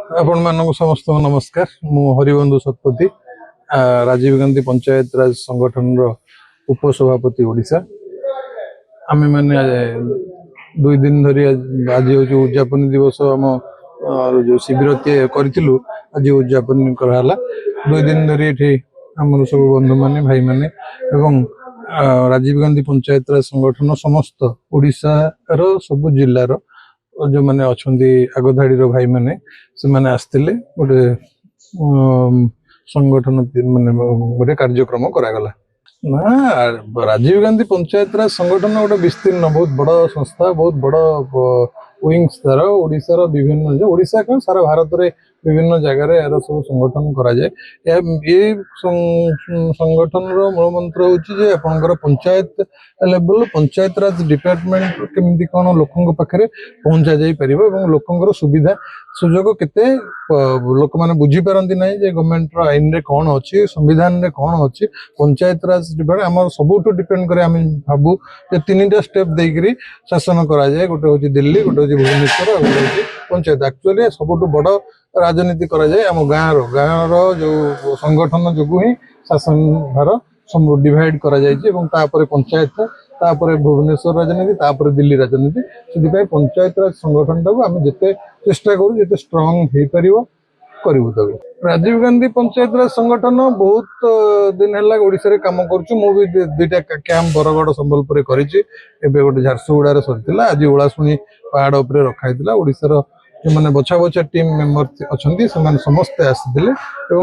आपण मानक समस्त नमस्कार मु हरिबंधु शतपथी राजीव गांधी पंचायत राज संगठन रो उपसभापति ओडिशा आमे माने 2 दिन धरी आज जो उद्यापन दिवस आम जो शिविर करिथिलु आज उद्यापन कराला 2 दिन धरी एठी हमर सब बंधु माने भाई माने एवं राजीव गांधी पंचायत राज संगठन समस्त ओडिशा रो सब जिल्ला रो जो मैंने अच्छा आगधाड़ी भाई मैंने से मैंने आसते गोटे संगठन माने गोटे कार्यक्रम करागला ना राजीव गांधी पंचायत राज संगठन गोटे विस्तीर्ण बहुत बड़ संस्था बहुत बड़ विंग्स तार ओडिशा विभिन्न ओडिशा क्या सारा भारत में विभिन्न जगार यार सब संगठन कराए ये संगठन मूल मंत्र हूँ आपंकर पंचायत लेवल पंचायत राज डिपार्टमेंट केमती कौन लोकों पाखे पहुंचा जा पार लोकों सुविधा सुजोग केते लोक मैंने बुझीपारती ना गवर्नमेंट आईन रे कौन अच्छी संविधान रे कौन अच्छी पंचायत राज डिपार्टमेंट आम सबुठ डिपेंड करे आम भावु 3टा स्टेप देकर शासन कराए गोटे हूँ दिल्ली गोटे हूँ भुवनेश्वर गोटे हूँ पंचायत एक्चुअली सबुठ बड़ राजनीति कराए आम गाँव जो संगठन जो ही शासन भार सब डिवाइड कर पंचायत तापर भुवनेश्वर राजनीति तापर दिल्ली राजनीति से पंचायत राज संगठन टाक आम जिते चेष्टा करूँ जिते स्ट्रंग हो पार करूँ तक राजीव गांधी पंचायत राज संगठन बहुत दिन है ओडिशा रे काम करुँ मु भी 2टा कैंप बरगढ़ संबलपुर करी गोटे झारसुगुड़ा सरी आज ओलाशुणी पहाड़ उपर रखाई ओडिशार जो मैंने बछा बछा टीम मेंबर अच्छा से समस्ते आसते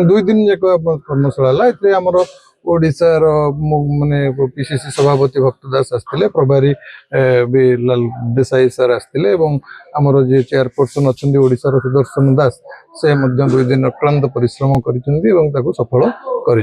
2 दिन जाक कर्मशाला है आमर ओडिशार माने पीसीसी सभापति भक्त दास आसते प्रभारी भी लाल देसाई सर आसते आमर जे चेयरपर्सन अच्छा ओडिशार सुदर्शन दास से 2 दिन अक्लांत परिश्रम कर सफल कर।